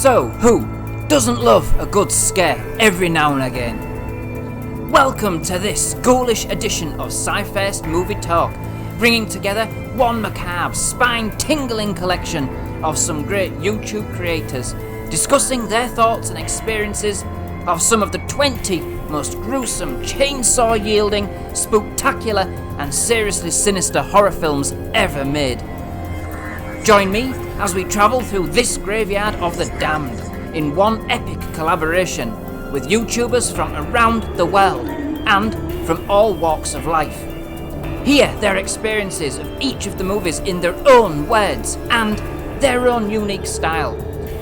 So, who doesn't love a good scare every now and again? Welcome to this ghoulish edition of SciFirst MovieTalk, bringing together one macabre, spine-tingling collection of some great YouTube creators, discussing their thoughts and experiences of some of the 20 most gruesome, chainsaw-yielding, spooktacular and seriously sinister horror films ever made. Join me as we travel through this graveyard of the damned in one epic collaboration with YouTubers from around the world and from all walks of life. Hear their experiences of each of the movies in their own words and their own unique style,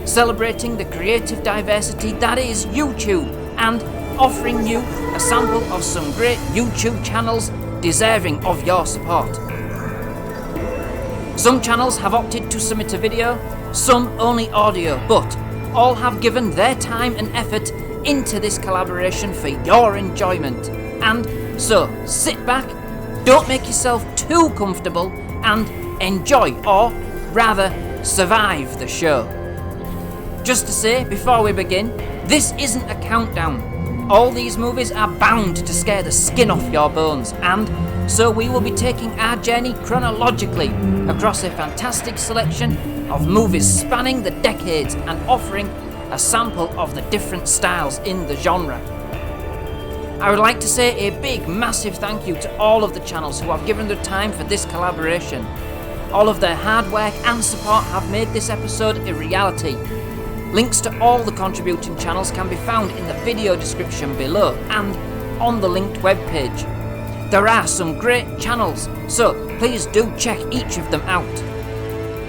celebrating the creative diversity that is YouTube and offering you a sample of some great YouTube channels deserving of your support. Some channels have opted to submit a video, some only audio, but all have given their time and effort into this collaboration for your enjoyment. And so, sit back, don't make yourself too comfortable, and enjoy, or rather, survive the show. Just to say, before we begin, this isn't a countdown. All these movies are bound to scare the skin off your bones, and so we will be taking our journey chronologically across a fantastic selection of movies spanning the decades and offering a sample of the different styles in the genre. I would like to say a big, massive thank you to all of the channels who have given their time for this collaboration. All of their hard work and support have made this episode a reality. Links to all the contributing channels can be found in the video description below and on the linked webpage. There are some great channels, so please do check each of them out.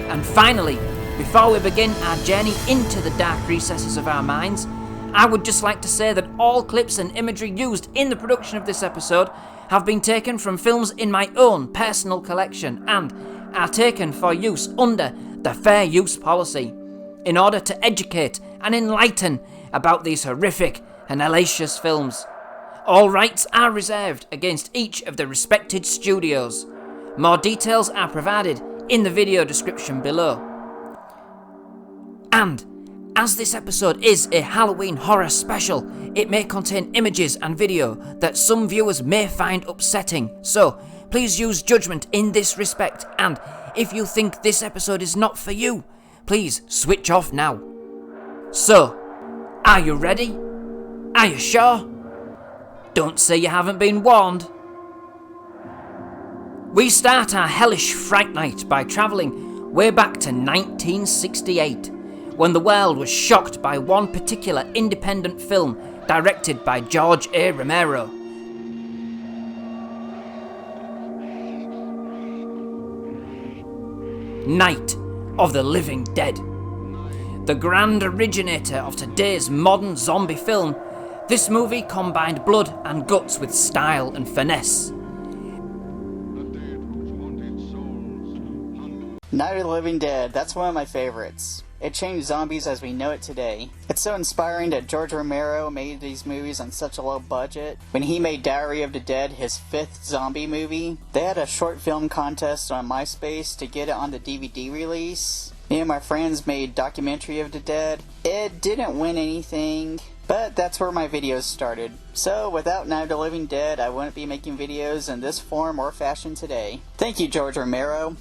And finally, before we begin our journey into the dark recesses of our minds, I would just like to say that all clips and imagery used in the production of this episode have been taken from films in my own personal collection and are taken for use under the fair use policy, in order to educate and enlighten about these horrific and hellacious films. All rights are reserved against each of the respected studios. More details are provided in the video description below. And as this episode is a Halloween horror special, it may contain images and video that some viewers may find upsetting, so please use judgment in this respect, and if you think this episode is not for you, please switch off now. So, are you ready? Are you sure? Don't say you haven't been warned. We start our hellish Fright Night by travelling way back to 1968, when the world was shocked by one particular independent film directed by George A. Romero. Night of the Living Dead. The grand originator of today's modern zombie film, this movie combined blood and guts with style and finesse. Night of the Living Dead, that's one of my favorites. It changed zombies as we know it today. It's so inspiring that George Romero made these movies on such a low budget. When he made Diary of the Dead his 5th zombie movie, they had a short film contest on MySpace to get it on the DVD release. Me and my friends made Documentary of the Dead. It didn't win anything, but that's where my videos started. So without Night of the Living Dead, I wouldn't be making videos in this form or fashion today. Thank you, George Romero.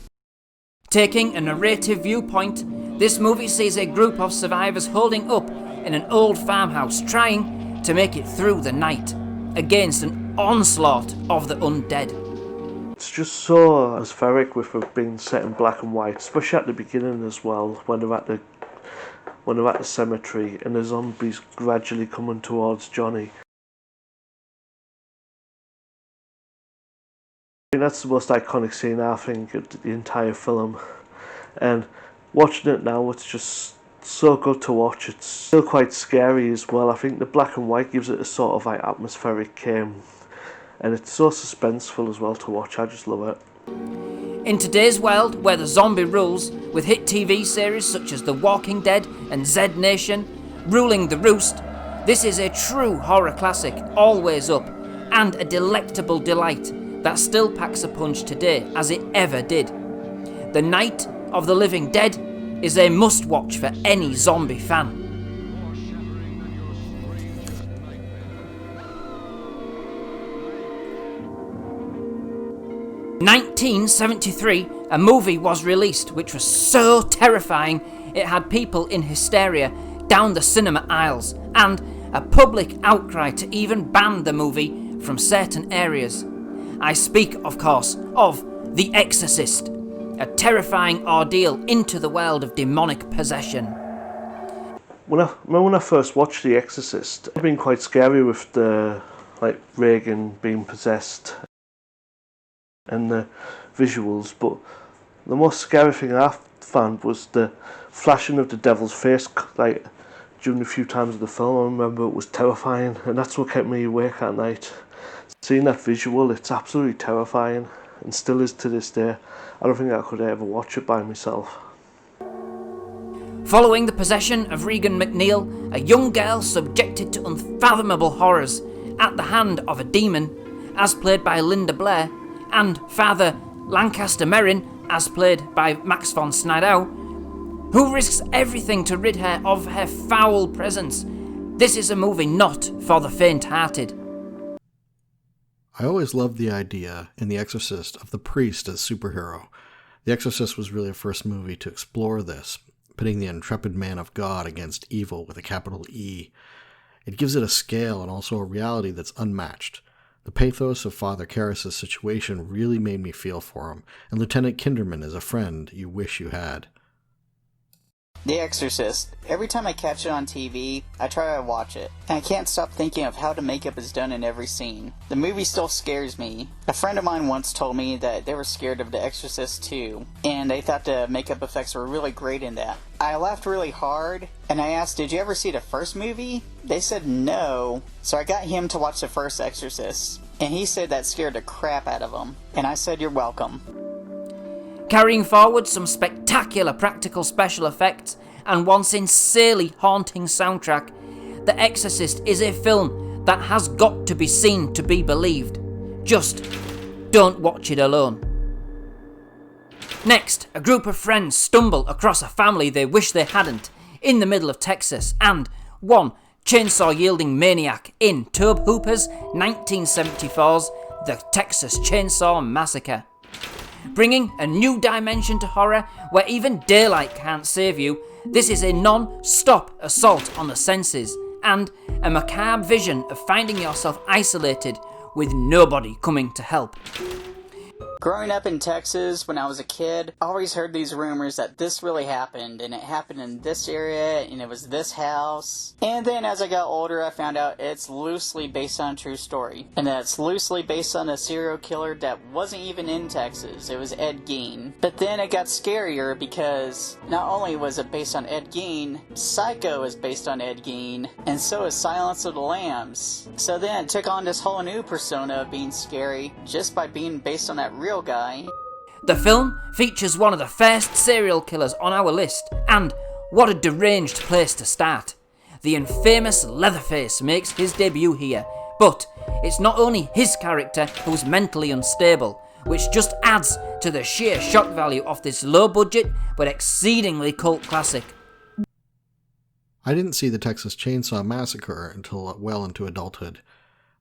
Taking a narrative viewpoint, this movie sees a group of survivors holding up in an old farmhouse trying to make it through the night against an onslaught of the undead. It's just so atmospheric with it being set in black and white, especially at the beginning as well, when they're at the cemetery and the zombies gradually coming towards Johnny. I mean, that's the most iconic scene, I think, of the entire film. And watching it now, it's just so good to watch. It's still quite scary as well. I think the black and white gives it a sort of like atmospheric and it's so suspenseful as well to watch. I just love it. In today's world, where the zombie rules, with hit TV series such as The Walking Dead and Z Nation ruling the roost, this is a true horror classic, always up, and a delectable delight that still packs a punch today as it ever did. The Night of the Living Dead is a must-watch for any zombie fan. 1973, a movie was released which was so terrifying it had people in hysteria down the cinema aisles, and a public outcry to even ban the movie from certain areas. I speak, of course, of The Exorcist, a terrifying ordeal into the world of demonic possession. When I first watched The Exorcist, it had been quite scary with the Reagan being possessed and the visuals, but the most scary thing I found was the flashing of the devil's face during a few times of the film. I remember it was terrifying, and that's what kept me awake at night. Seeing that visual, it's absolutely terrifying, and still is to this day. I don't think I could ever watch it by myself. Following the possession of Regan McNeil, a young girl subjected to unfathomable horrors at the hand of a demon, as played by Linda Blair, and Father Lancaster Merrin, as played by Max von Sydow, who risks everything to rid her of her foul presence. This is a movie not for the faint-hearted. I always loved the idea in The Exorcist of the priest as superhero. The Exorcist was really the first movie to explore this, pitting the intrepid man of God against evil with a capital E. It gives it a scale and also a reality that's unmatched. The pathos of Father Karras' situation really made me feel for him, and Lieutenant Kinderman is a friend you wish you had. The Exorcist. Every time I catch it on TV, I try to watch it, and I can't stop thinking of how the makeup is done in every scene. The movie still scares me. A friend of mine once told me that they were scared of The Exorcist too, and they thought the makeup effects were really great in that. I laughed really hard, and I asked, did you ever see the first movie? They said no, so I got him to watch the first Exorcist, and he said that scared the crap out of him, and I said you're welcome. Carrying forward some spectacular practical special effects and one sincerely haunting soundtrack, The Exorcist is a film that has got to be seen to be believed. Just don't watch it alone. Next, a group of friends stumble across a family they wish they hadn't in the middle of Texas, and one chainsaw-yielding maniac in Tobe Hooper's 1974's The Texas Chainsaw Massacre. Bringing a new dimension to horror where even daylight can't save you, this is a non-stop assault on the senses and a macabre vision of finding yourself isolated with nobody coming to help. Growing up in Texas when I was a kid, I always heard these rumors that this really happened, and it happened in this area, and it was this house. And then as I got older, I found out it's loosely based on a true story, and that it's loosely based on a serial killer that wasn't even in Texas. It was Ed Gein. But then it got scarier because not only was it based on Ed Gein, Psycho is based on Ed Gein, and so is Silence of the Lambs. So then it took on this whole new persona of being scary just by being based on that real guy. The film features one of the first serial killers on our list, and what a deranged place to start. The infamous Leatherface makes his debut here, but it's not only his character who's mentally unstable, which just adds to the sheer shock value of this low-budget but exceedingly cult classic. I didn't see the Texas Chainsaw Massacre until well into adulthood.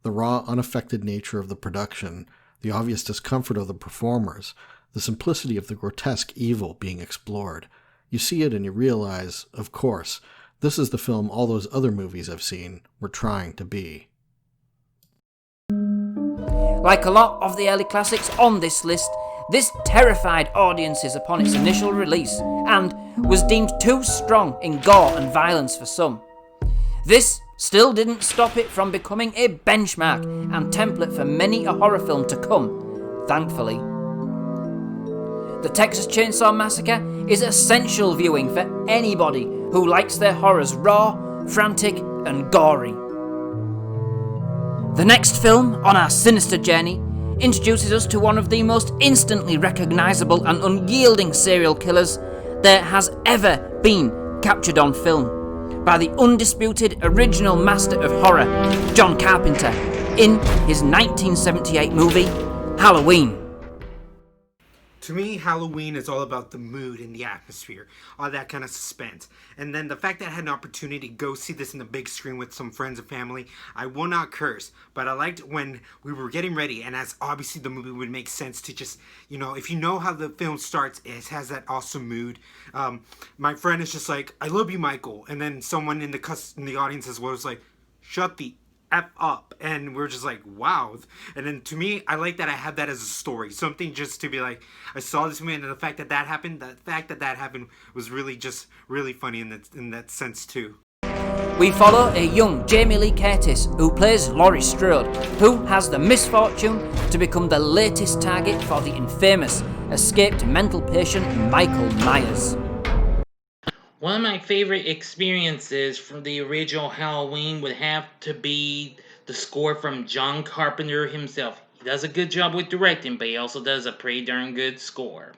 The raw, unaffected nature of the production, the obvious discomfort of the performers, the simplicity of the grotesque evil being explored. You see it and you realize, of course, this is the film all those other movies I've seen were trying to be. Like a lot of the early classics on this list, this terrified audiences upon its initial release and was deemed too strong in gore and violence for some. This still didn't stop it from becoming a benchmark and template for many a horror film to come, thankfully. The Texas Chainsaw Massacre is essential viewing for anybody who likes their horrors raw, frantic, and gory. The next film on our sinister journey introduces us to one of the most instantly recognisable and unyielding serial killers there has ever been captured on film, by the undisputed original master of horror, John Carpenter, in his 1978 movie, Halloween. To me, Halloween is all about the mood and the atmosphere, all that kind of suspense. And then the fact that I had an opportunity to go see this in the big screen with some friends and family, I will not curse, but I liked when we were getting ready, and as obviously the movie would make sense to just, if you know how the film starts, it has that awesome mood. My friend is just like, I love you, Michael. And then someone in the audience as well is like, shut the F up. And we're just like, wow. And then to me, I like that I have that as a story. Something just to be like, I saw this movie, and the fact that that happened was really funny in that sense too. We follow a young Jamie Lee Curtis who plays Laurie Strode, who has the misfortune to become the latest target for the infamous escaped mental patient Michael Myers. One of my favorite experiences from the original Halloween would have to be the score from John Carpenter himself. He does a good job with directing, but he also does a pretty darn good score.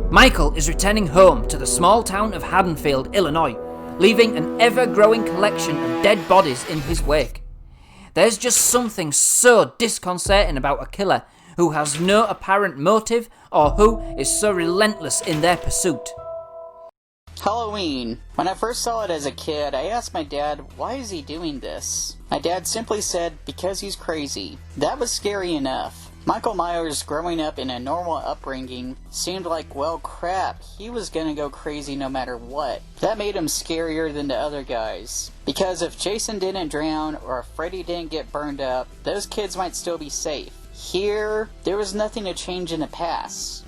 Michael is returning home to the small town of Haddonfield, Illinois, leaving an ever-growing collection of dead bodies in his wake. There's just something so disconcerting about a killer who has no apparent motive or who is so relentless in their pursuit. Halloween. When I first saw it as a kid, I asked my dad, why is he doing this? My dad simply said, because he's crazy. That was scary enough. Michael Myers, growing up in a normal upbringing, seemed like, well, crap, he was gonna go crazy no matter what. That made him scarier than the other guys. Because if Jason didn't drown or if Freddy didn't get burned up, those kids might still be safe. Here, there was nothing to change in the past.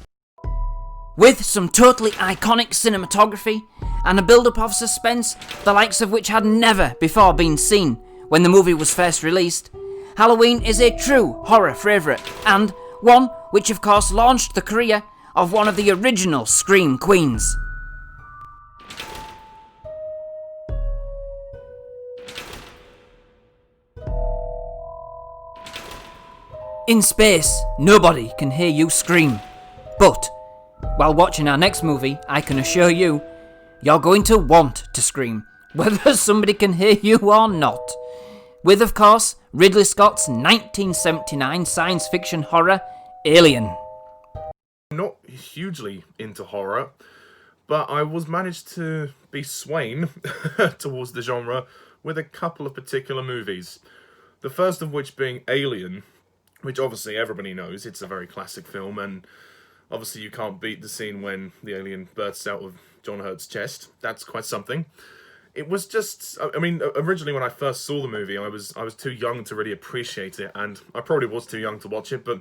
With some totally iconic cinematography and a build-up of suspense, the likes of which had never before been seen when the movie was first released, Halloween is a true horror favourite, and one which of course launched the career of one of the original Scream Queens. In space, nobody can hear you scream, but while watching our next movie, I can assure you, you're going to want to scream, whether somebody can hear you or not. With, of course, Ridley Scott's 1979 science fiction horror, Alien. I'm not hugely into horror, but I was managed to be swaying towards the genre with a couple of particular movies. The first of which being Alien, which obviously everybody knows, it's a very classic film, and obviously you can't beat the scene when the alien bursts out of John Hurt's chest. That's quite something. It was just, originally when I first saw the movie, I was too young to really appreciate it, and I probably was too young to watch it, but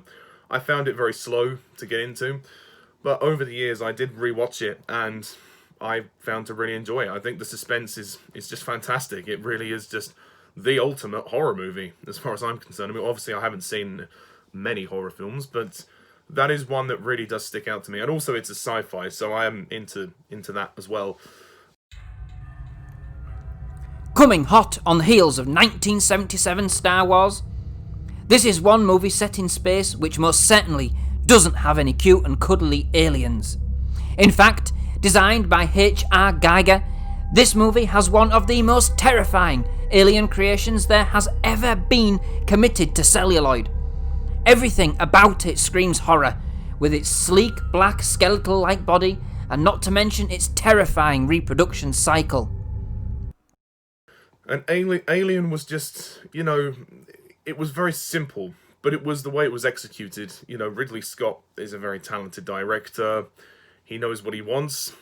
I found it very slow to get into. But over the years, I did rewatch it, and I found to really enjoy it. I think the suspense is just fantastic. It really is just the ultimate horror movie, as far as I'm concerned. Obviously, I haven't seen many horror films, but that is one that really does stick out to me. And also, it's a sci-fi, so I am into that as well. Coming hot on the heels of 1977 Star Wars, this is one movie set in space which most certainly doesn't have any cute and cuddly aliens. In fact, designed by H.R. Geiger, this movie has one of the most terrifying alien creations there has ever been committed to celluloid. Everything about it screams horror, with its sleek black skeletal-like body, and not to mention its terrifying reproduction cycle. And Alien was just, it was very simple, but it was the way it was executed. Ridley Scott is a very talented director. He knows what he wants,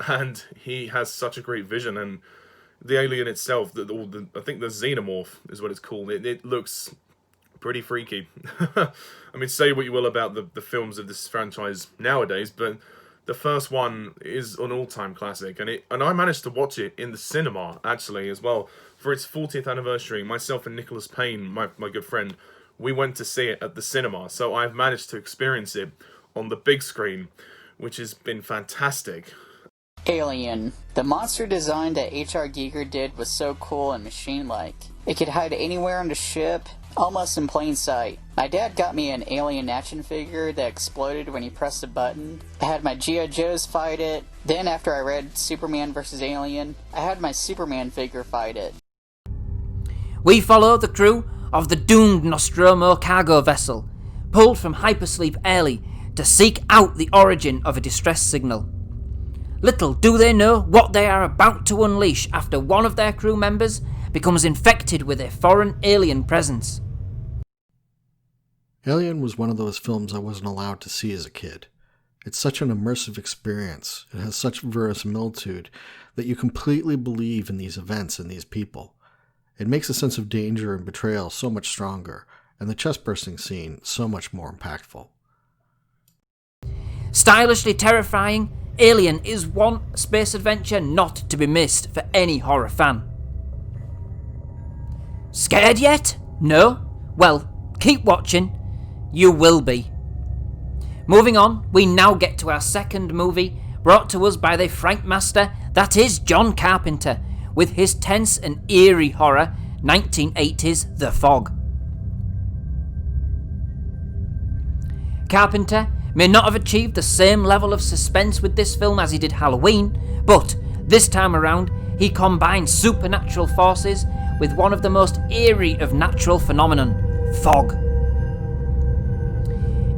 and he has such a great vision. And the alien itself, I think the xenomorph is what it's called. It looks pretty freaky. Say what you will about the films of this franchise nowadays, but the first one is an all-time classic, and I managed to watch it in the cinema, actually, as well. For its 40th anniversary, myself and Nicholas Payne, my good friend, we went to see it at the cinema, so I've managed to experience it on the big screen, which has been fantastic. Alien. The monster design that H.R. Giger did was so cool and machine-like. It could hide anywhere on the ship, almost in plain sight. My dad got me an alien action figure that exploded when he pressed a button. I had my G.I. Joes fight it. Then after I read Superman vs. Alien, I had my Superman figure fight it. We follow the crew of the doomed Nostromo cargo vessel, pulled from hypersleep early to seek out the origin of a distress signal. Little do they know what they are about to unleash after one of their crew members becomes infected with a foreign alien presence. Alien was one of those films I wasn't allowed to see as a kid. It's such an immersive experience. It has such verisimilitude that you completely believe in these events and these people. It makes a sense of danger and betrayal so much stronger, and the chest-bursting scene so much more impactful. Stylishly terrifying, Alien is one space adventure not to be missed for any horror fan. Scared yet? No? Well, keep watching. You will be. Moving on, we now get to our second movie, brought to us by the Fright master that is John Carpenter, with his tense and eerie horror 1980s The Fog. Carpenter may not have achieved the same level of suspense with this film as he did Halloween, but this time around he combines supernatural forces with one of the most eerie of natural phenomenon, fog.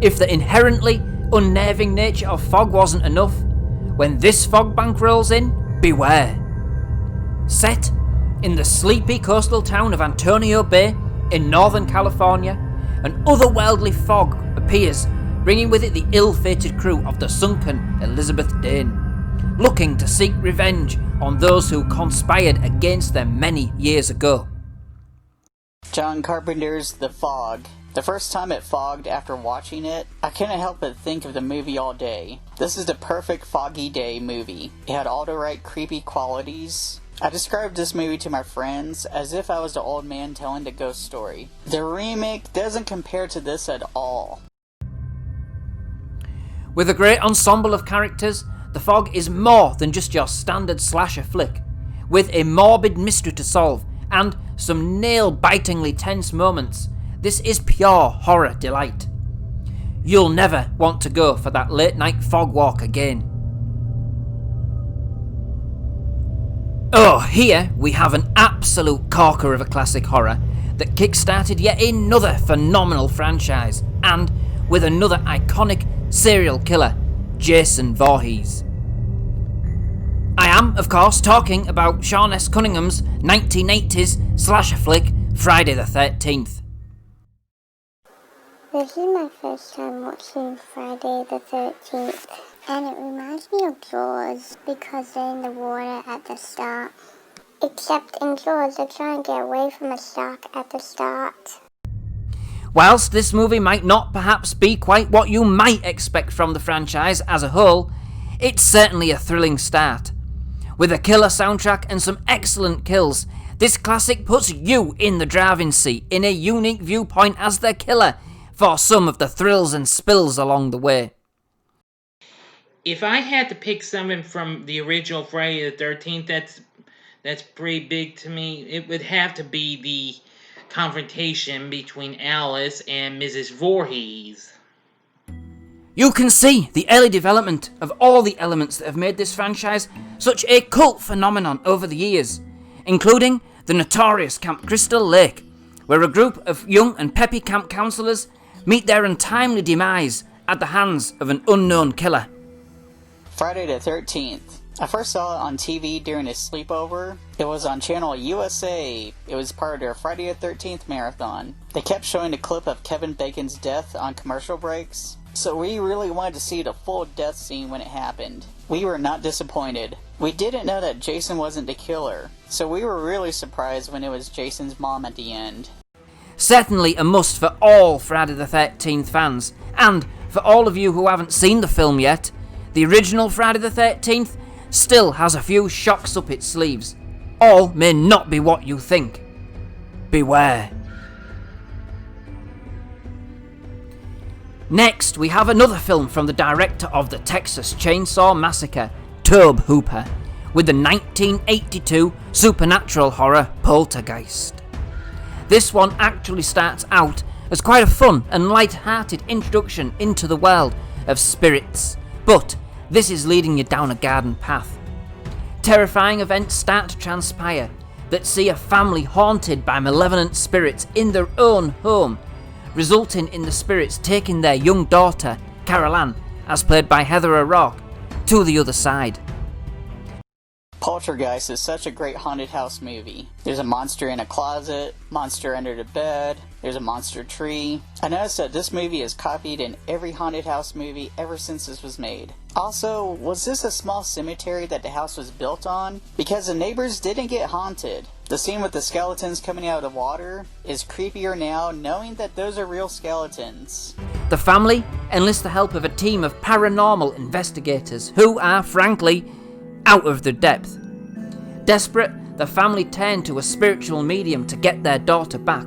If the inherently unnerving nature of fog wasn't enough, when this fog bank rolls in, beware. Set in the sleepy coastal town of Antonio Bay in Northern California, an otherworldly fog appears, bringing with it the ill-fated crew of the sunken Elizabeth Dane, looking to seek revenge on those who conspired against them many years ago. John Carpenter's The Fog. The first time it fogged after watching it, I couldn't help but think of the movie all day. This is the perfect foggy day movie. It had all the right creepy qualities. I described this movie to my friends as if I was the old man telling the ghost story. The remake doesn't compare to this at all. With a great ensemble of characters, The Fog is more than just your standard slasher flick, with a morbid mystery to solve and some nail-bitingly tense moments. This is pure horror delight. You'll never want to go for that late night fog walk again. Oh, here we have an absolute corker of a classic horror that kickstarted yet another phenomenal franchise, and with another iconic serial killer, Jason Voorhees. I am, of course, talking about Sean S. Cunningham's 1980s slasher flick, Friday the 13th. This is my first time watching Friday the 13th, and it reminds me of Jaws because they're in the water at the start. Except in Jaws, they're trying to get away from a shark at the start. Whilst this movie might not perhaps be quite what you might expect from the franchise as a whole, it's certainly a thrilling start. With a killer soundtrack and some excellent kills, this classic puts you in the driving seat in a unique viewpoint as the killer for some of the thrills and spills along the way. If I had to pick something from the original Friday the 13th that's pretty big to me, it would have to be the confrontation between Alice and Mrs. Voorhees. You can see the early development of all the elements that have made this franchise such a cult phenomenon over the years, including the notorious Camp Crystal Lake, where a group of young and peppy camp counselors meet their untimely demise at the hands of an unknown killer. Friday the 13th. I first saw it on TV during a sleepover. It was on channel USA. It was part of their Friday the 13th marathon. They kept showing a clip of Kevin Bacon's death on commercial breaks, so we really wanted to see the full death scene when it happened. We were not disappointed. We didn't know that Jason wasn't the killer, so we were really surprised when it was Jason's mom at the end. Certainly a must for all Friday the 13th fans, and for all of you who haven't seen the film yet, the original Friday the 13th still has a few shocks up its sleeves. All may not be what you think. Beware. Next, we have another film from the director of the Texas Chainsaw Massacre, Tobe Hooper, with the 1982 supernatural horror Poltergeist. This one actually starts out as quite a fun and light-hearted introduction into the world of spirits, but this is leading you down a garden path. Terrifying events start to transpire that see a family haunted by malevolent spirits in their own home, resulting in the spirits taking their young daughter Carol Ann, as played by Heather O'Rourke, to the other side. Poltergeist is such a great haunted house movie. There's a monster in a closet, monster under the bed, there's a monster tree. I noticed that this movie is copied in every haunted house movie ever since this was made. Also, was this a small cemetery that the house was built on? Because the neighbors didn't get haunted. The scene with the skeletons coming out of the water is creepier now, knowing that those are real skeletons. The family enlists the help of a team of paranormal investigators who are, frankly, out of their depth. Desperate, the family turn to a spiritual medium to get their daughter back.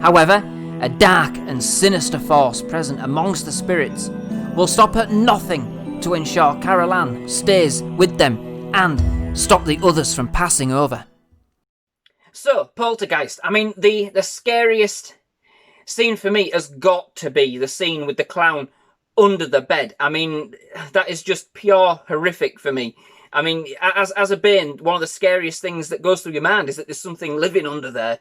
However, a dark and sinister force present amongst the spirits will stop at nothing to ensure Carol Ann stays with them and stop the others from passing over. So, Poltergeist. I mean, the scariest scene for me has got to be the scene with the clown under the bed. I mean, that is just pure horrific for me. I mean, as a Bane, one of the scariest things that goes through your mind is that there's something living under there.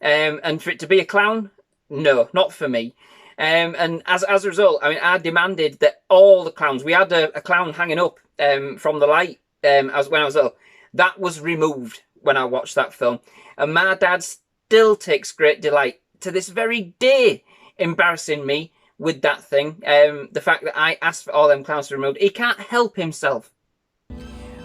And for it to be a clown, no, not for me. And as a result, I mean, I demanded that all the clowns, we had a clown hanging up from the light as when I was little. That was removed when I watched that film. And my dad still takes great delight to this very day embarrassing me with that thing. The fact that I asked for all them clowns to be removed. He can't help himself.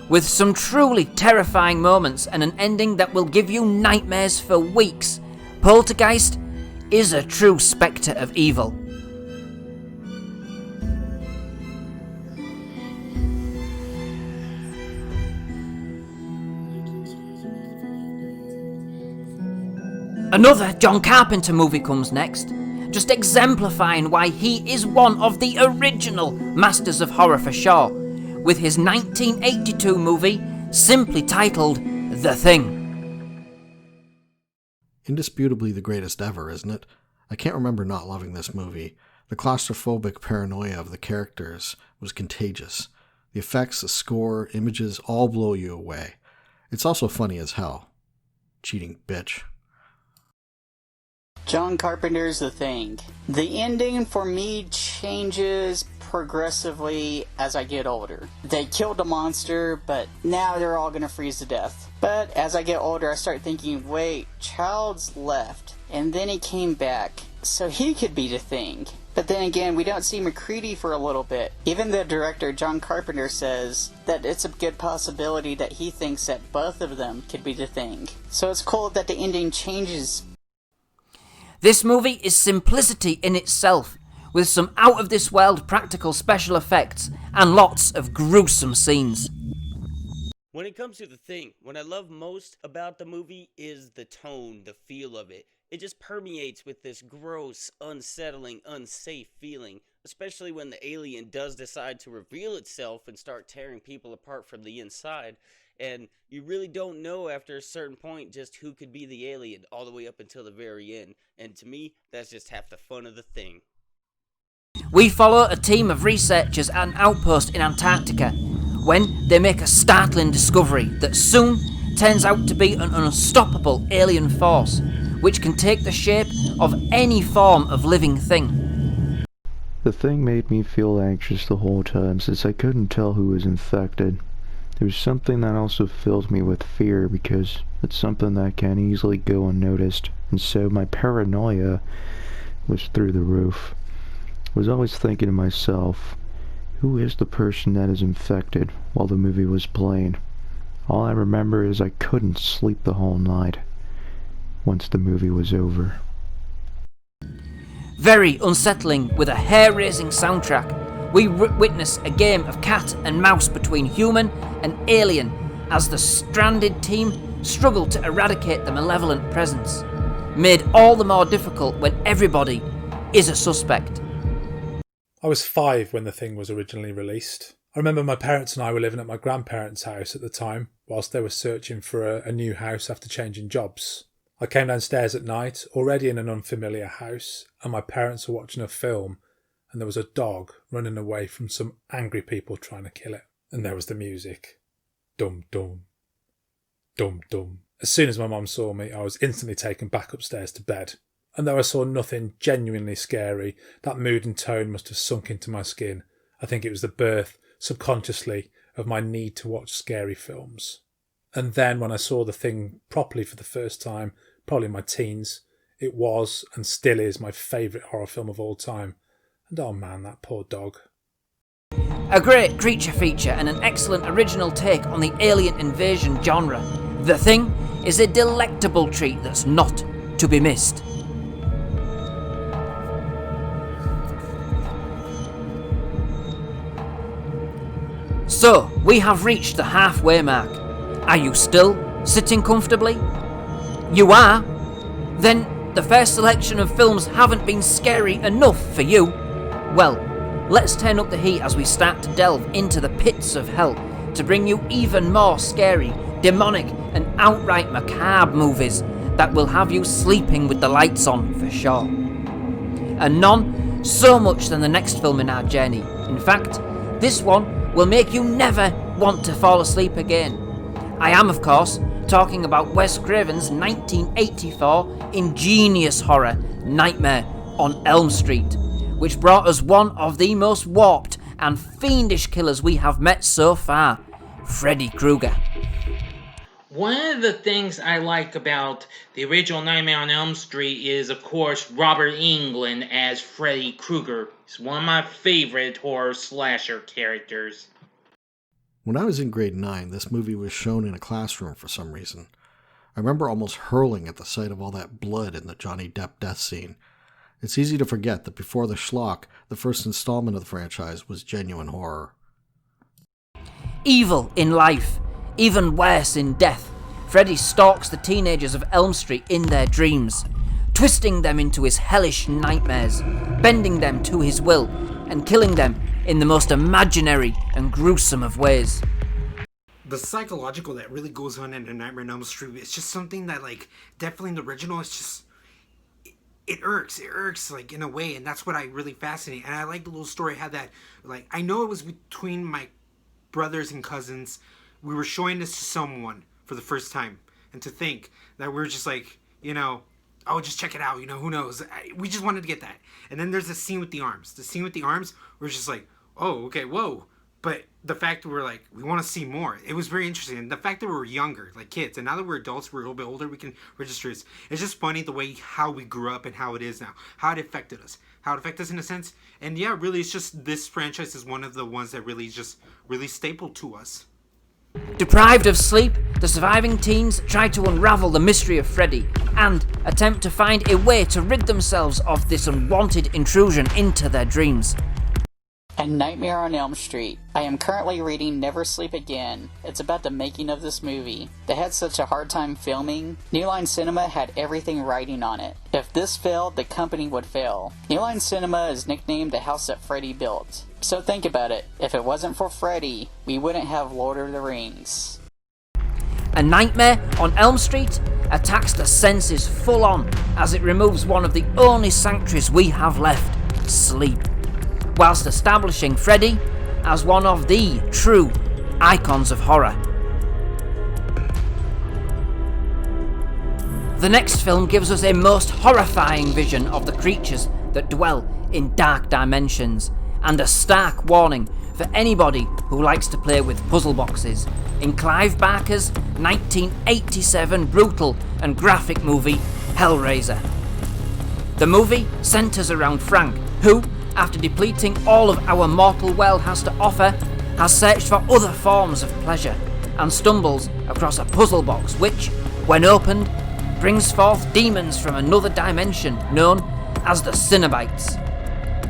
With some truly terrifying moments and an ending that will give you nightmares for weeks, Poltergeist is a true spectre of evil. Another John Carpenter movie comes next, just exemplifying why he is one of the original masters of horror for sure, with his 1982 movie simply titled The Thing. Indisputably the greatest ever, isn't it? I can't remember not loving this movie. The claustrophobic paranoia of the characters was contagious. The effects, the score, images all blow you away. It's also funny as hell. Cheating bitch. John Carpenter's The Thing. The ending for me changes progressively as I get older. They killed the monster, but now they're all gonna freeze to death. But as I get older, I start thinking, wait, Child's left, and then he came back, so he could be the Thing. But then again, we don't see McCready for a little bit. Even the director, John Carpenter, says that it's a good possibility that he thinks that both of them could be the Thing. So it's cool that the ending changes. This movie is simplicity in itself, with some out-of-this-world practical special effects and lots of gruesome scenes. When it comes to The Thing, what I love most about the movie is the tone, the feel of it. It just permeates with this gross, unsettling, unsafe feeling, especially when the alien does decide to reveal itself and start tearing people apart from the inside. And you really don't know after a certain point just who could be the alien all the way up until the very end. And to me, that's just half the fun of The Thing. We follow a team of researchers at an outpost in Antarctica when they make a startling discovery that soon turns out to be an unstoppable alien force which can take the shape of any form of living thing. The Thing made me feel anxious the whole time since I couldn't tell who was infected. There was something that also filled me with fear because it's something that can easily go unnoticed, and so my paranoia was through the roof. I was always thinking to myself, who is the person that is infected while the movie was playing? All I remember is I couldn't sleep the whole night once the movie was over. Very unsettling with a hair-raising soundtrack, we witness a game of cat and mouse between human and alien as the stranded team struggle to eradicate the malevolent presence, made all the more difficult when everybody is a suspect. I was 5 when The Thing was originally released. I remember my parents and I were living at my grandparents' house at the time, whilst they were searching for a new house after changing jobs. I came downstairs at night, already in an unfamiliar house, and my parents were watching a film, and there was a dog running away from some angry people trying to kill it. And there was the music. Dum dum. Dum dum. As soon as my mum saw me, I was instantly taken back upstairs to bed. And though I saw nothing genuinely scary, that mood and tone must have sunk into my skin. I think it was the birth, subconsciously, of my need to watch scary films. And then when I saw The Thing properly for the first time, probably in my teens, it was and still is my favourite horror film of all time. And oh man, that poor dog. A great creature feature and an excellent original take on the alien invasion genre, The Thing is a delectable treat that's not to be missed. So, we have reached the halfway mark. Are you still sitting comfortably? You are? Then the first selection of films haven't been scary enough for you. Well, let's turn up the heat as we start to delve into the pits of hell to bring you even more scary, demonic and outright macabre movies that will have you sleeping with the lights on for sure. And none so much than the next film in our journey. In fact, this one will make you never want to fall asleep again. I am, of course, talking about Wes Craven's 1984 ingenious horror Nightmare on Elm Street, which brought us one of the most warped and fiendish killers we have met so far, Freddy Krueger. One of the things I like about the original Nightmare on Elm Street is, of course, Robert Englund as Freddy Krueger. He's one of my favorite horror slasher characters. When I was in grade 9, this movie was shown in a classroom for some reason. I remember almost hurling at the sight of all that blood in the Johnny Depp death scene. It's easy to forget that before the schlock, the first installment of the franchise was genuine horror. Evil in life, even worse in death, Freddy stalks the teenagers of Elm Street in their dreams, twisting them into his hellish nightmares, bending them to his will, and killing them in the most imaginary and gruesome of ways. The psychological that really goes on in A Nightmare on Elm Street, it's just something that, like, definitely in the original, it's just, it irks, like, in a way, and that's what I really fascinate. And I like the little story how that, like, I know it was between my brothers and cousins. We were showing this to someone for the first time, and to think that we were just like, you know, oh, just check it out, you know, who knows. We just wanted to get that. And then there's the scene with the arms. The scene with the arms, we're just like, oh, okay, whoa. But the fact that we're like, we want to see more, it was very interesting. And the fact that we were younger, like kids, and now that we're adults, we're a little bit older, we can register it. It's just funny the way how we grew up and how it is now, how it affected us in a sense. And yeah, really, it's just this franchise is one of the ones that really stapled to us. Deprived of sleep, the surviving teens try to unravel the mystery of Freddy and attempt to find a way to rid themselves of this unwanted intrusion into their dreams. A Nightmare on Elm Street. I am currently reading Never Sleep Again. It's about the making of this movie. They had such a hard time filming. New Line Cinema had everything writing on it. If this failed, the company would fail. New Line Cinema is nicknamed the house that Freddy built. So think about it. If it wasn't for Freddy, we wouldn't have Lord of the Rings. A Nightmare on Elm Street attacks the senses full on as it removes one of the only sanctuaries we have left, sleep, whilst establishing Freddy as one of the true icons of horror. The next film gives us a most horrifying vision of the creatures that dwell in dark dimensions, and a stark warning for anybody who likes to play with puzzle boxes in Clive Barker's 1987 brutal and graphic movie Hellraiser. The movie centres around Frank, who, after depleting all of our mortal world has to offer, has searched for other forms of pleasure and stumbles across a puzzle box which, when opened, brings forth demons from another dimension known as the Cenobites.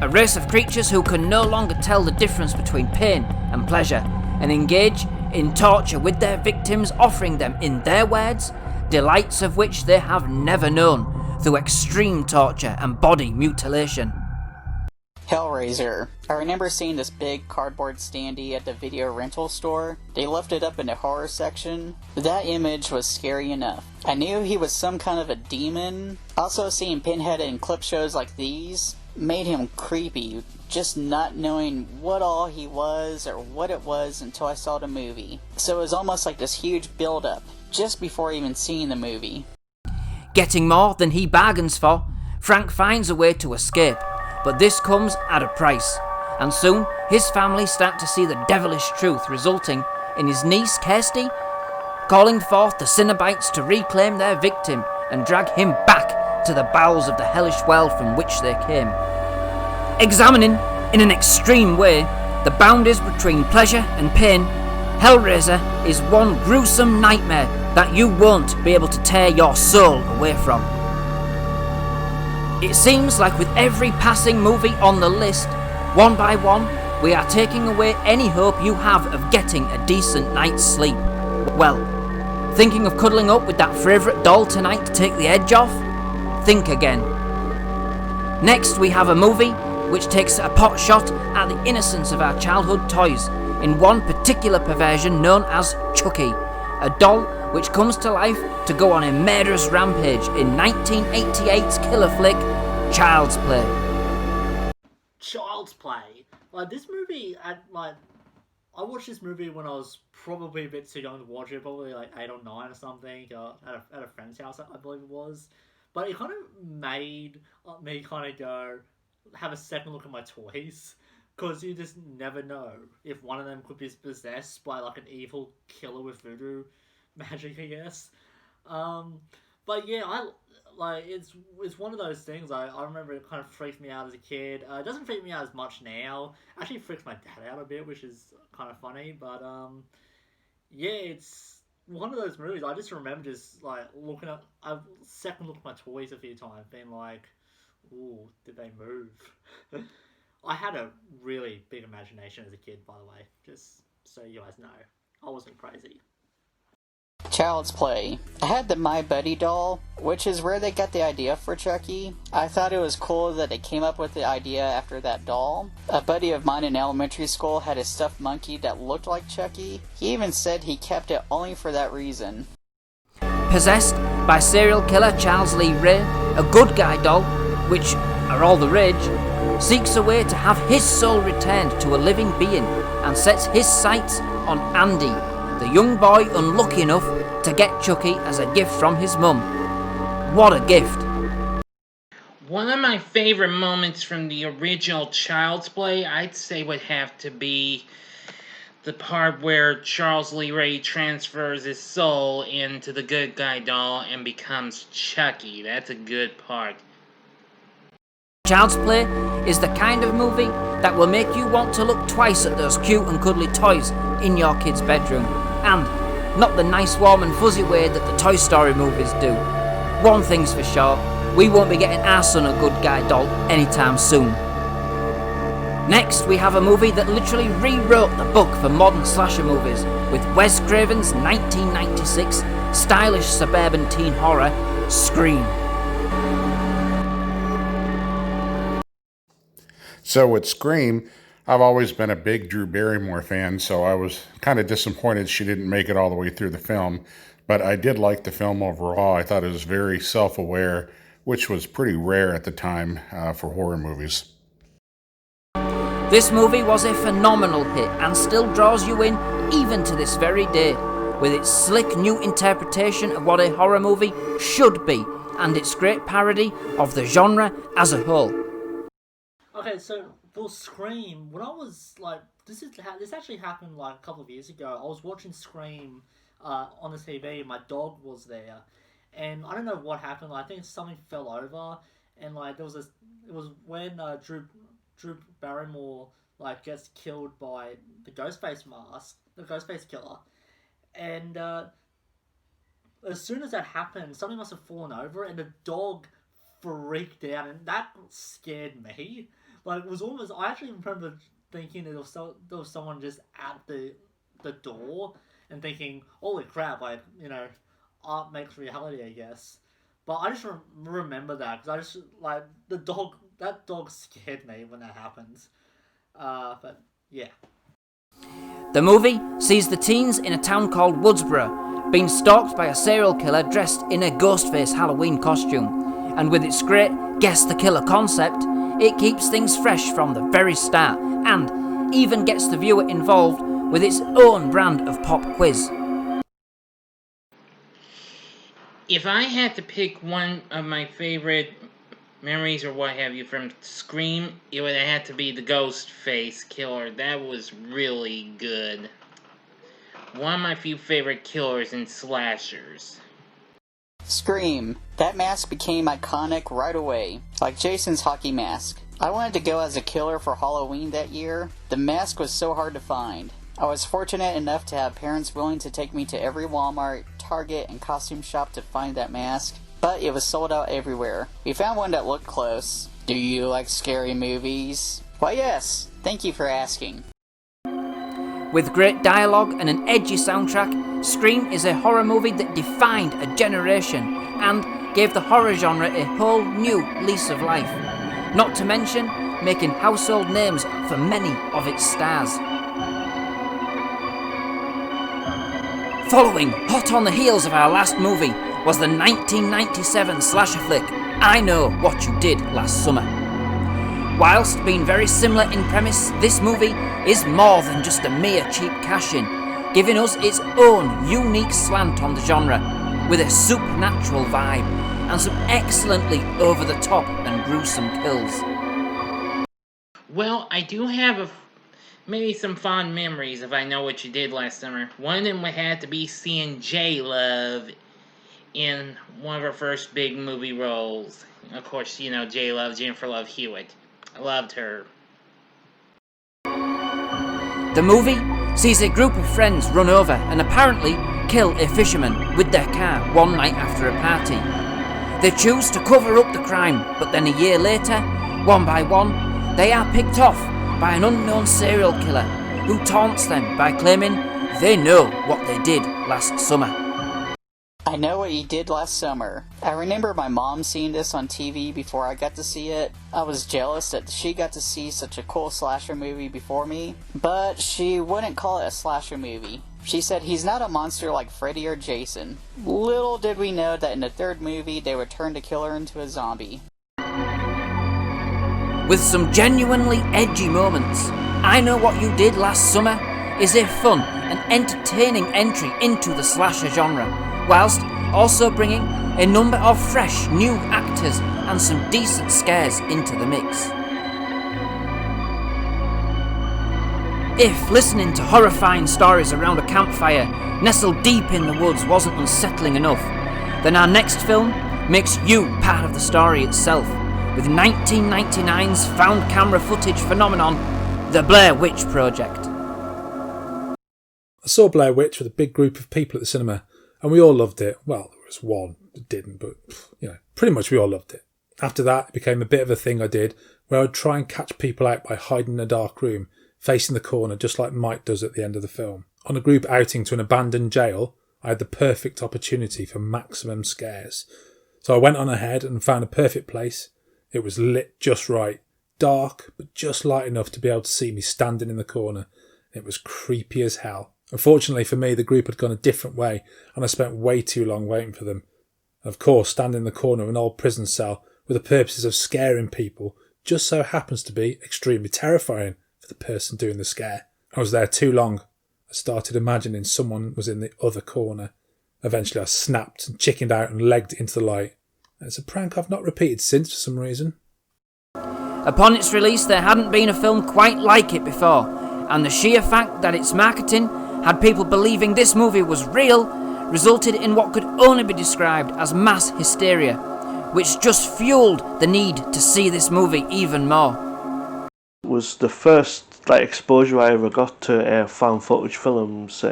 A race of creatures who can no longer tell the difference between pain and pleasure and engage in torture with their victims, offering them, in their words, delights of which they have never known through extreme torture and body mutilation. Hellraiser. I remember seeing this big cardboard standee at the video rental store. They left it up in the horror section. That image was scary enough. I knew he was some kind of a demon. Also, seeing Pinhead in clip shows like these made him creepy, just not knowing what all he was or what it was until I saw the movie. So it was almost like this huge build-up just before even seeing the movie. Getting more than he bargains for, Frank finds a way to escape, but this comes at a price, and soon his family start to see the devilish truth, resulting in his niece Kirsty calling forth the Cenobites to reclaim their victim and drag him back to the bowels of the hellish world from which they came. Examining, in an extreme way, the boundaries between pleasure and pain, Hellraiser is one gruesome nightmare that you won't be able to tear your soul away from. It seems like with every passing movie on the list, one by one, we are taking away any hope you have of getting a decent night's sleep. Well, thinking of cuddling up with that favourite doll tonight to take the edge off? Think again. Next, we have a movie which takes a pot shot at the innocence of our childhood toys in one particular perversion known as Chucky, a doll which comes to life to go on a murderous rampage in 1988's killer flick Child's Play. Child's Play. Like, this movie, I watched this movie when I was probably a bit too young to watch it, probably like 8 or 9 or something, at a friend's house, I believe it was. But it kind of made me kind of go, have a second look at my toys, because you just never know if one of them could be possessed by like an evil killer with voodoo magic, I guess. But yeah, it's one of those things. I remember it kind of freaked me out as a kid. It doesn't freak me out as much now. Actually, it freaks my dad out a bit, which is kind of funny. But yeah, it's one of those movies. I just remember just like looking at a second look at my toys a few times, being like, "Ooh, did they move?" I had a really big imagination as a kid, by the way. Just so you guys know, I wasn't crazy. Child's Play. I had the My Buddy doll, which is where they got the idea for Chucky. I thought it was cool that they came up with the idea after that doll. A buddy of mine in elementary school had a stuffed monkey that looked like Chucky. He even said he kept it only for that reason. Possessed by serial killer Charles Lee Ray, a good guy doll, which are all the rage, seeks a way to have his soul returned to a living being and sets his sights on Andy, the young boy unlucky enough to get Chucky as a gift from his mum. What a gift. One of my favorite moments from the original Child's Play, I'd say, would have to be the part where Charles Lee Ray transfers his soul into the good guy doll and becomes Chucky. That's a good part. Child's Play is the kind of movie that will make you want to look twice at those cute and cuddly toys in your kid's bedroom, and not the nice warm and fuzzy way that the Toy Story movies do. One thing's for sure, we won't be getting our son a good guy doll anytime soon. Next, we have a movie that literally rewrote the book for modern slasher movies with Wes Craven's 1996 stylish suburban teen horror, Scream. So with Scream, I've always been a big Drew Barrymore fan, so I was kind of disappointed she didn't make it all the way through the film. But I did like the film overall. I thought it was very self-aware, which was pretty rare at the time for horror movies. This movie was a phenomenal hit and still draws you in even to this very day, with its slick new interpretation of what a horror movie should be and its great parody of the genre as a whole. Okay, so for Scream, when I was like, this actually happened like a couple of years ago. I was watching Scream on the TV. My dog was there, and I don't know what happened. I think something fell over, and like it was when Drew Barrymore like gets killed by the Ghostface killer, and as soon as that happened, something must have fallen over, and the dog freaked out, and that scared me. Like, it was almost, I actually remember thinking there was someone just at the door and thinking, holy crap, like, you know, art makes reality, I guess. But I just remember that, because I just, like, that dog scared me when that happened. But, yeah. The movie sees the teens in a town called Woodsboro being stalked by a serial killer dressed in a Ghostface Halloween costume, and with its great guess the killer concept, it keeps things fresh from the very start, and even gets the viewer involved with its own brand of pop quiz. If I had to pick one of my favorite memories or what have you from Scream, it would have had to be the ghost face killer. That was really good. One of my few favorite killers in slashers. Scream. That mask became iconic right away, like Jason's hockey mask. I wanted to go as a killer for Halloween that year. The mask was so hard to find. I was fortunate enough to have parents willing to take me to every Walmart, Target, and costume shop to find that mask, but it was sold out everywhere. We found one that looked close. Do you like scary movies? Why yes, thank you for asking. With great dialogue and an edgy soundtrack, Scream is a horror movie that defined a generation and gave the horror genre a whole new lease of life. Not to mention making household names for many of its stars. Following hot on the heels of our last movie was the 1997 slasher flick I Know What You Did Last Summer. Whilst being very similar in premise, this movie is more than just a mere cheap cash-in, giving us its own unique slant on the genre, with a supernatural vibe and some excellently over-the-top and gruesome kills. Well, I do have maybe some fond memories of I Know What You Did Last Summer. One of them would have to be seeing J-Love in one of her first big movie roles. Of course, you know J-Love, Jennifer Love Hewitt. I loved her. The movie sees a group of friends run over and apparently kill a fisherman with their car one night after a party. They choose to cover up the crime, but then a year later, one by one, they are picked off by an unknown serial killer who taunts them by claiming they know what they did last summer. I Know What You Did Last Summer. I remember my mom seeing this on TV before I got to see it. I was jealous that she got to see such a cool slasher movie before me, but she wouldn't call it a slasher movie. She said he's not a monster like Freddy or Jason. Little did we know that in the third movie they would turn the killer into a zombie. With some genuinely edgy moments, I Know What You Did Last Summer is a fun and entertaining entry into the slasher genre, whilst also bringing a number of fresh new actors and some decent scares into the mix. If listening to horrifying stories around a campfire nestled deep in the woods wasn't unsettling enough, then our next film makes you part of the story itself, with 1999's found camera footage phenomenon, The Blair Witch Project. I saw Blair Witch with a big group of people at the cinema, and we all loved it. Well, there was one that didn't, but, pretty much we all loved it. After that, it became a bit of a thing I did, where I'd try and catch people out by hiding in a dark room, facing the corner, just like Mike does at the end of the film. On a group outing to an abandoned jail, I had the perfect opportunity for maximum scares. So I went on ahead and found a perfect place. It was lit just right, dark, but just light enough to be able to see me standing in the corner. It was creepy as hell. Unfortunately for me, the group had gone a different way, and I spent way too long waiting for them. Of course, standing in the corner of an old prison cell with the purposes of scaring people just so happens to be extremely terrifying for the person doing the scare. I was there too long. I started imagining someone was in the other corner. Eventually I snapped and chickened out and legged into the light. It's a prank I've not repeated since for some reason. Upon its release, there hadn't been a film quite like it before, and the sheer fact that its marketing had people believing this movie was real resulted in what could only be described as mass hysteria, which just fueled the need to see this movie even more. It was the first exposure I ever got to found footage films.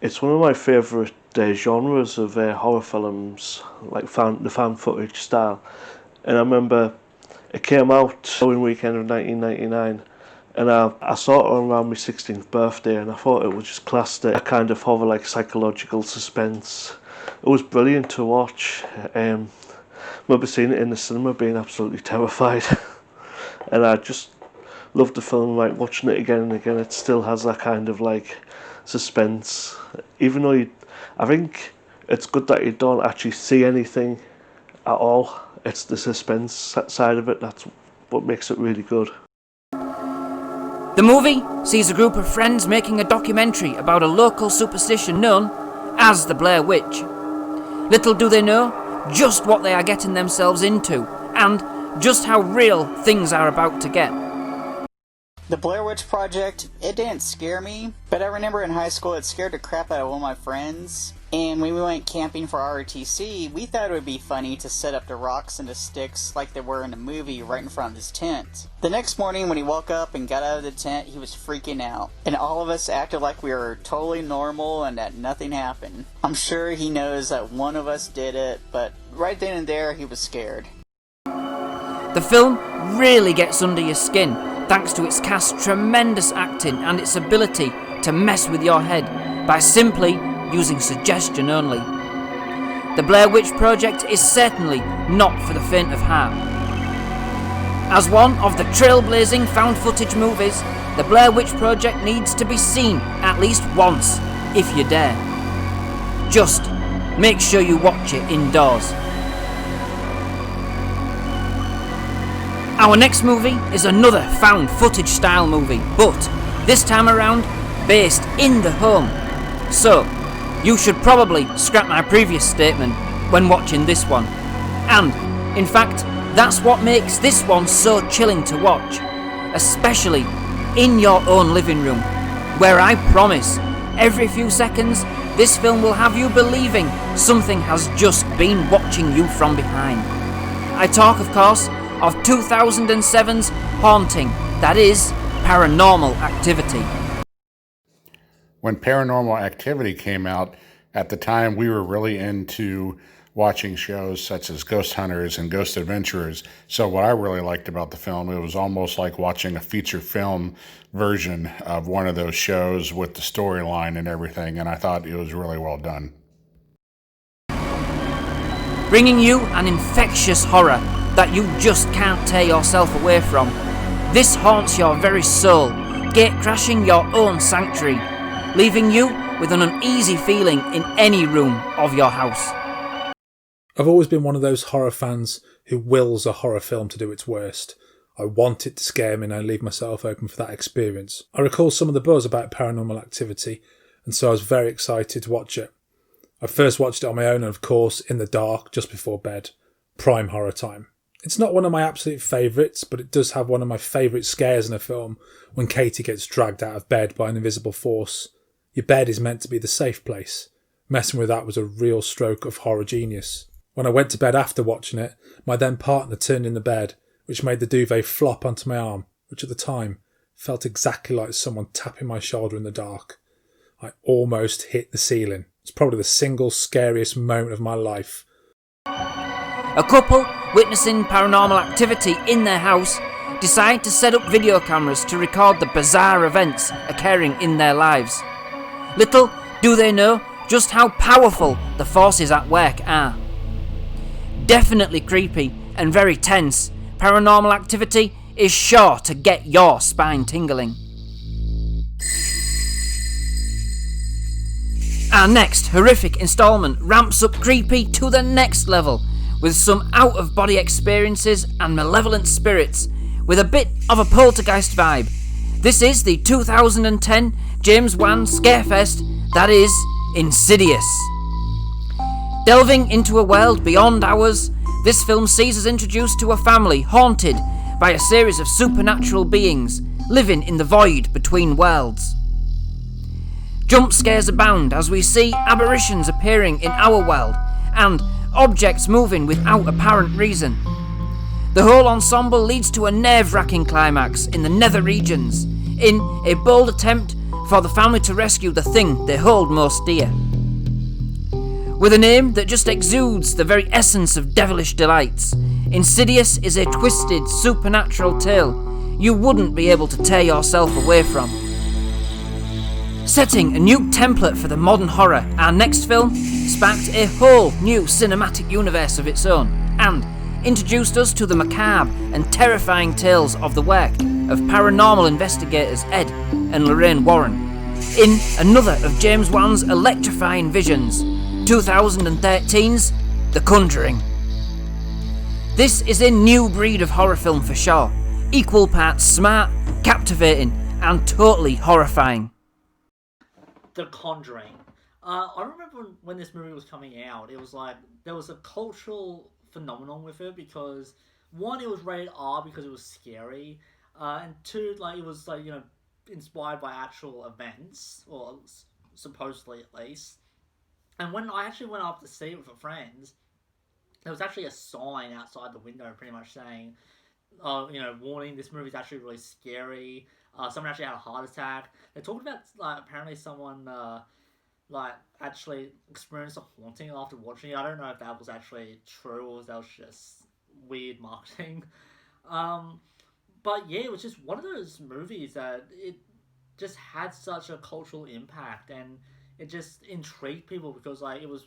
It's one of my favourite genres of horror films, like the found footage style. And I remember it came out Halloween weekend of 1999, and I saw it around my 16th birthday, and I thought it was just classed a kind of horror, like psychological suspense. It was brilliant to watch. I remember seeing it in the cinema, being absolutely terrified, and I just loved the film. Like watching it again and again, it still has that kind of suspense, even though I think it's good that you don't actually see anything at all. It's the suspense side of it that's what makes it really good. The movie sees a group of friends making a documentary about a local superstition known as the Blair Witch. Little do they know just what they are getting themselves into, and just how real things are about to get. The Blair Witch Project, it didn't scare me, but I remember in high school it scared the crap out of one of my friends, and when we went camping for ROTC, we thought it would be funny to set up the rocks and the sticks like they were in the movie right in front of his tent. The next morning when he woke up and got out of the tent, he was freaking out, and all of us acted like we were totally normal and that nothing happened. I'm sure he knows that one of us did it, but right then and there he was scared. The film really gets under your skin, thanks to its cast's tremendous acting and its ability to mess with your head by simply using suggestion only. The Blair Witch Project is certainly not for the faint of heart. As one of the trailblazing found footage movies, the Blair Witch Project needs to be seen at least once, if you dare. Just make sure you watch it indoors. Our next movie is another found footage style movie, but this time around based in the home. So, you should probably scrap my previous statement when watching this one. And, in fact, that's what makes this one so chilling to watch, especially in your own living room, where I promise, every few seconds, this film will have you believing something has just been watching you from behind. I talk, of course, of 2007's Haunting, that is, Paranormal Activity. When Paranormal Activity came out, at the time we were really into watching shows such as Ghost Hunters and Ghost Adventurers. So what I really liked about the film, it was almost like watching a feature film version of one of those shows with the storyline and everything, and I thought it was really well done. Bringing you an infectious horror that you just can't tear yourself away from. This haunts your very soul, gate-crashing your own sanctuary, leaving you with an uneasy feeling in any room of your house. I've always been one of those horror fans who wills a horror film to do its worst. I want it to scare me and I leave myself open for that experience. I recall some of the buzz about Paranormal Activity, and so I was very excited to watch it. I first watched it on my own and, of course, in the dark, just before bed. Prime horror time. It's not one of my absolute favourites, but it does have one of my favourite scares in a film when Katie gets dragged out of bed by an invisible force. Your bed is meant to be the safe place. Messing with that was a real stroke of horror genius. When I went to bed after watching it, my then partner turned in the bed, which made the duvet flop onto my arm, which at the time felt exactly like someone tapping my shoulder in the dark. I almost hit the ceiling. It's probably the single scariest moment of my life. A couple witnessing paranormal activity in their house decide to set up video cameras to record the bizarre events occurring in their lives. Little do they know just how powerful the forces at work are. Definitely creepy and very tense, Paranormal Activity is sure to get your spine tingling. Our next horrific installment ramps up creepy to the next level with some out-of-body experiences and malevolent spirits with a bit of a poltergeist vibe. This is the 2010 James Wan scarefest, that is, Insidious. Delving into a world beyond ours, this film sees us introduced to a family haunted by a series of supernatural beings living in the void between worlds. Jump scares abound as we see apparitions appearing in our world and objects moving without apparent reason. The whole ensemble leads to a nerve-wracking climax in the nether regions, in a bold attempt for the family to rescue the thing they hold most dear. With a name that just exudes the very essence of devilish delights, Insidious is a twisted, supernatural tale you wouldn't be able to tear yourself away from. Setting a new template for the modern horror, our next film sparked a whole new cinematic universe of its own and introduced us to the macabre and terrifying tales of the work of paranormal investigators Ed and Lorraine Warren in another of James Wan's electrifying visions, 2013's The Conjuring. This is a new breed of horror film for sure, equal parts smart, captivating and totally horrifying. The Conjuring. I remember when this movie was coming out, it was like there was a cultural phenomenon with it because one, it was rated R because it was scary, and two, like it was like inspired by actual events, or supposedly at least. And when I actually went up to see it with a friend, there was actually a sign outside the window pretty much saying, warning, this movie's actually really scary. Someone actually had a heart attack. They talked about, like, apparently someone, actually experienced a haunting after watching it. I don't know if that was actually true or if that was just weird marketing. But yeah, it was just one of those movies that it just had such a cultural impact, and it just intrigued people because, like, it was,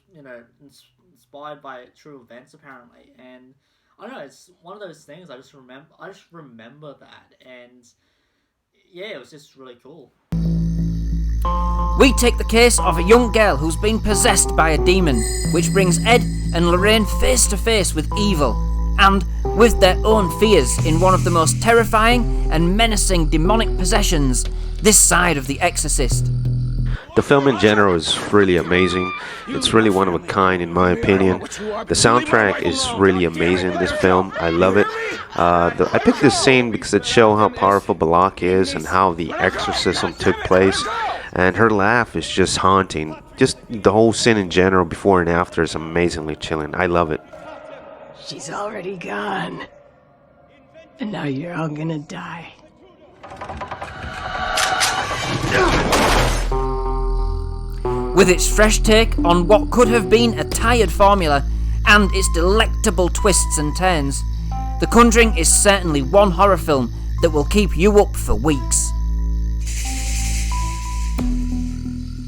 inspired by true events apparently. And I don't know, it's one of those things I just remember that, and yeah, it was just really cool. We take the case of a young girl who's been possessed by a demon, which brings Ed and Lorraine face to face with evil, and with their own fears in one of the most terrifying and menacing demonic possessions this side of The Exorcist. The film in general is really amazing. It's really one of a kind in my opinion. The soundtrack is really amazing in this film. I love it. I picked this scene because it shows how powerful Balak is and how the exorcism took place. And her laugh is just haunting. Just the whole scene in general, before and after, is amazingly chilling. I love it. She's already gone. And now you're all gonna die. With its fresh take on what could have been a tired formula and its delectable twists and turns, The Conjuring is certainly one horror film that will keep you up for weeks.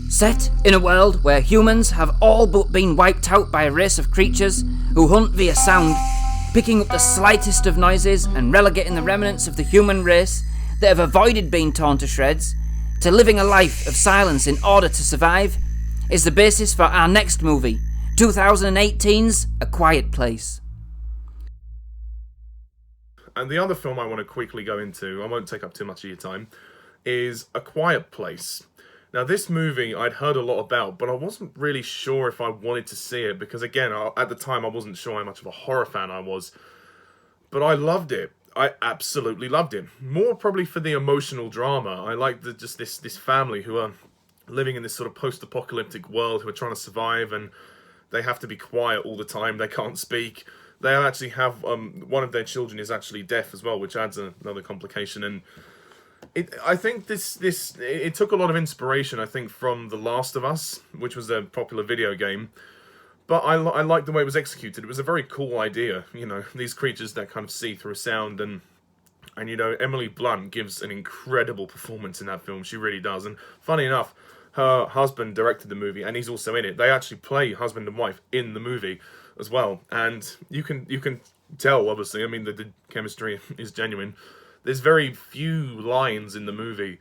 Set in a world where humans have all but been wiped out by a race of creatures who hunt via sound, picking up the slightest of noises and relegating the remnants of the human race that have avoided being torn to shreds to living a life of silence in order to survive, is the basis for our next movie, 2018's A Quiet Place. And the other film I want to quickly go into, I won't take up too much of your time, is A Quiet Place. Now, this movie I'd heard a lot about, but I wasn't really sure if I wanted to see it, because again, at the time I wasn't sure how much of a horror fan I was. But I loved it. I absolutely loved it. More probably for the emotional drama. I liked just this family who are living in this sort of post-apocalyptic world, who are trying to survive, and they have to be quiet all the time. They can't speak. They actually have one of their children is actually deaf as well, which adds another complication. And I think it took a lot of inspiration, I think, from The Last of Us, which was a popular video game. But I liked the way it was executed. It was a very cool idea, these creatures that kind of see through sound. And Emily Blunt gives an incredible performance in that film. She really does. And funny enough, her husband directed the movie, and he's also in it. They actually play husband and wife in the movie as well. And you can tell, obviously, the chemistry is genuine. There's very few lines in the movie,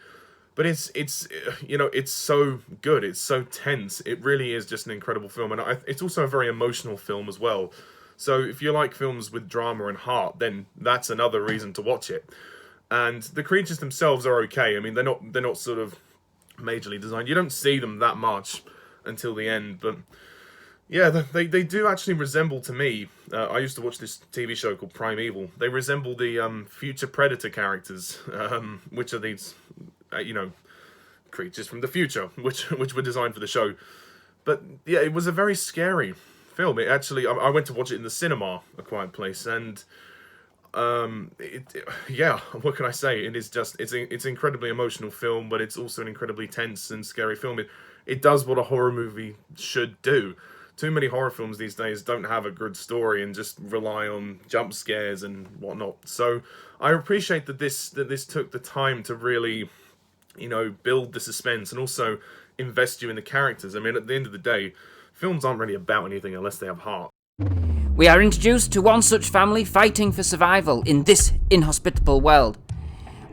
but it's so good. It's so tense. It really is just an incredible film, and it's also a very emotional film as well. So if you like films with drama and heart, then that's another reason to watch it. And the creatures themselves are okay. They're not sort of majorly designed. You don't see them that much until the end, but yeah, they do actually resemble, to me, I used to watch this TV show called Primeval. They resemble the future Predator characters, which are these, creatures from the future, which were designed for the show. But yeah, it was a very scary film. It actually, I went to watch it in the cinema, A Quiet Place, and what can I say? It is just, it's an incredibly emotional film, but it's also an incredibly tense and scary film. It does what a horror movie should do. Too many horror films these days don't have a good story and just rely on jump scares and whatnot. So I appreciate that this took the time to really, build the suspense and also invest you in the characters. At the end of the day, films aren't really about anything unless they have heart. We are introduced to one such family fighting for survival in this inhospitable world,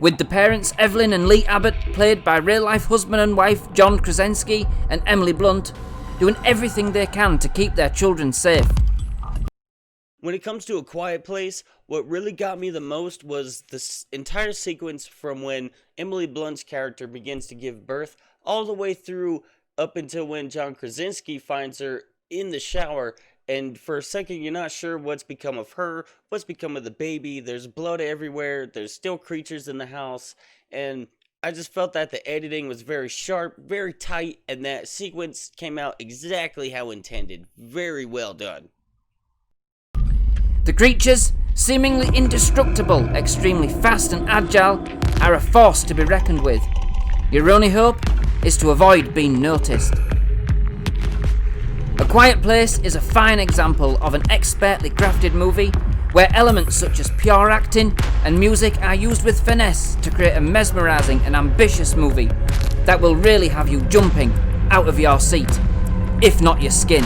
with the parents Evelyn and Lee Abbott, played by real-life husband and wife John Krasinski and Emily Blunt, doing everything they can to keep their children safe. When it comes to A Quiet Place, what really got me the most was this entire sequence from when Emily Blunt's character begins to give birth all the way through up until when John Krasinski finds her in the shower and for a second you're not sure what's become of her, what's become of the baby. There's blood everywhere, there's still creatures in the house, and I just felt that the editing was very sharp, very tight, and that sequence came out exactly how intended. Very well done. The creatures, seemingly indestructible, extremely fast and agile, are a force to be reckoned with. Your only hope is to avoid being noticed. A Quiet Place is a fine example of an expertly crafted movie where elements such as pure acting and music are used with finesse to create a mesmerising and ambitious movie that will really have you jumping out of your seat, if not your skin.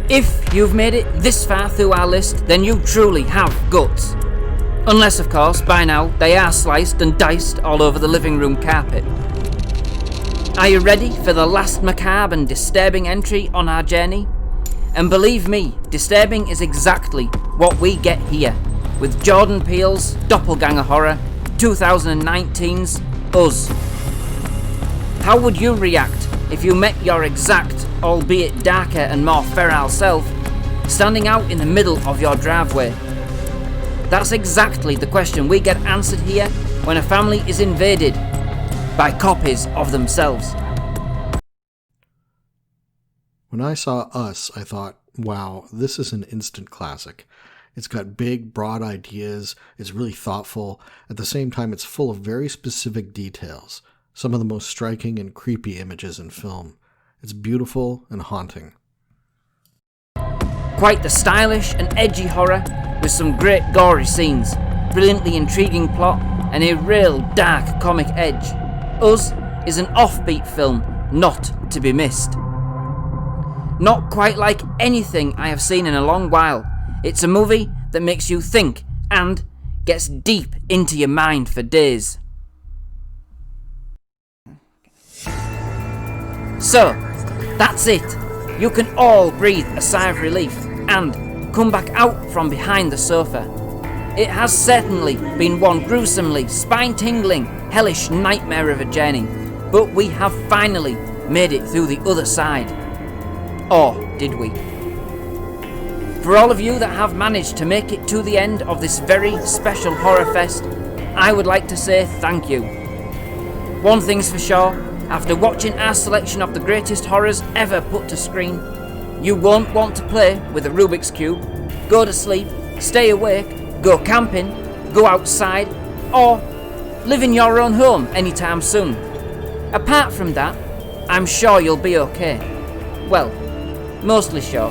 If you've made it this far through our list, then you truly have guts. Unless, of course, by now they are sliced and diced all over the living room carpet. Are you ready for the last macabre and disturbing entry on our journey? And believe me, disturbing is exactly what we get here, with Jordan Peele's Doppelganger Horror, 2019's Us. How would you react if you met your exact, albeit darker and more feral self, standing out in the middle of your driveway? That's exactly the question we get answered here when a family is invaded by copies of themselves. When I saw Us, I thought, wow, this is an instant classic. It's got big, broad ideas, it's really thoughtful, at the same time it's full of very specific details, some of the most striking and creepy images in film. It's beautiful and haunting. Quite the stylish and edgy horror, with some great gory scenes, brilliantly intriguing plot, and a real dark comic edge. Us is an offbeat film not to be missed. Not quite like anything I have seen in a long while. It's a movie that makes you think and gets deep into your mind for days. So, that's it. You can all breathe a sigh of relief and come back out from behind the sofa. It has certainly been one gruesomely, spine-tingling, hellish nightmare of a journey, but we have finally made it through the other side. Or did we? For all of you that have managed to make it to the end of this very special horror fest, I would like to say thank you. One thing's for sure, after watching our selection of the greatest horrors ever put to screen, you won't want to play with a Rubik's Cube, go to sleep, stay awake, go camping, go outside, or live in your own home anytime soon. Apart from that, I'm sure you'll be okay. Well, mostly sure.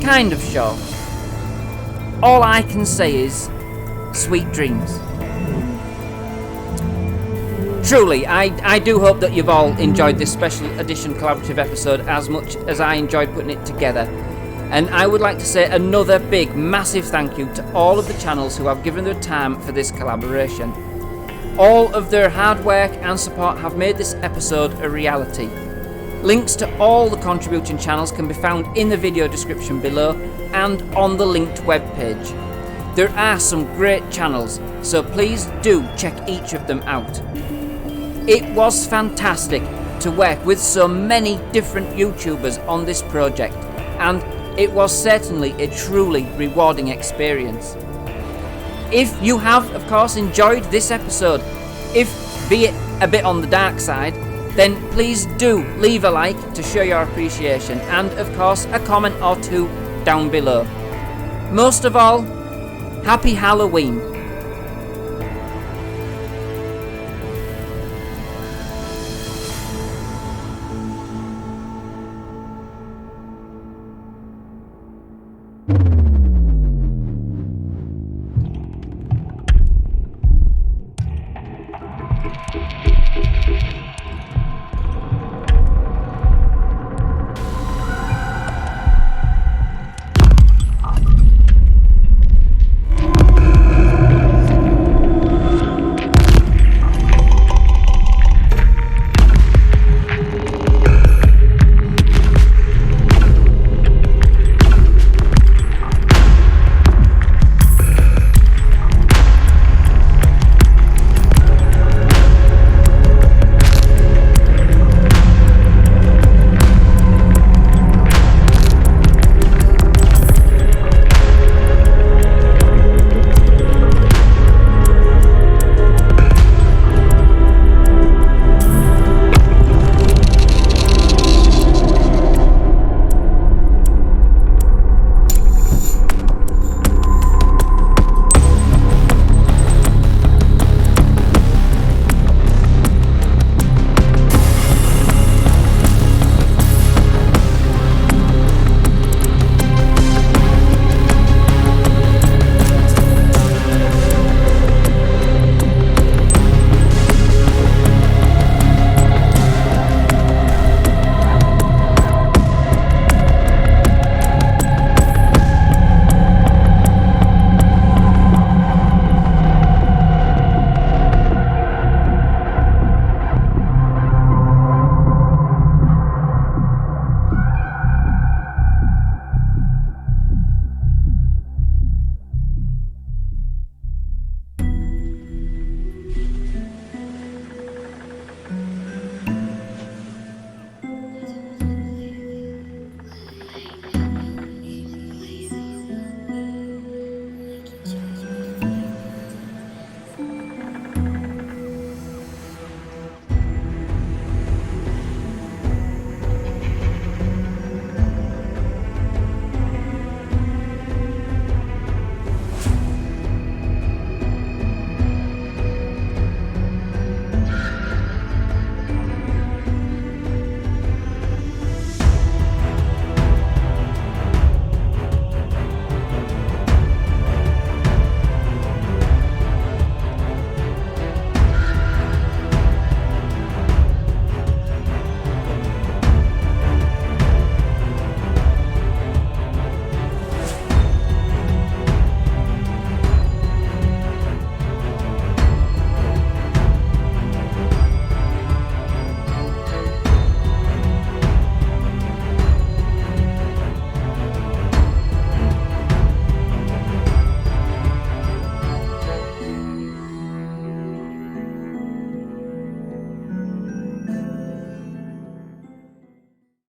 Kind of sure. All I can say is, sweet dreams. Truly, I do hope that you've all enjoyed this special edition collaborative episode as much as I enjoyed putting it together. And I would like to say another big, massive thank you to all of the channels who have given their time for this collaboration. All of their hard work and support have made this episode a reality. Links to all the contributing channels can be found in the video description below and on the linked webpage. There are some great channels, so please do check each of them out. It was fantastic to work with so many different YouTubers on this project, and it was certainly a truly rewarding experience. If you have, of course, enjoyed this episode, if be it a bit on the dark side, then please do leave a like to show your appreciation, and of course a comment or two down below. Most of all, happy Halloween,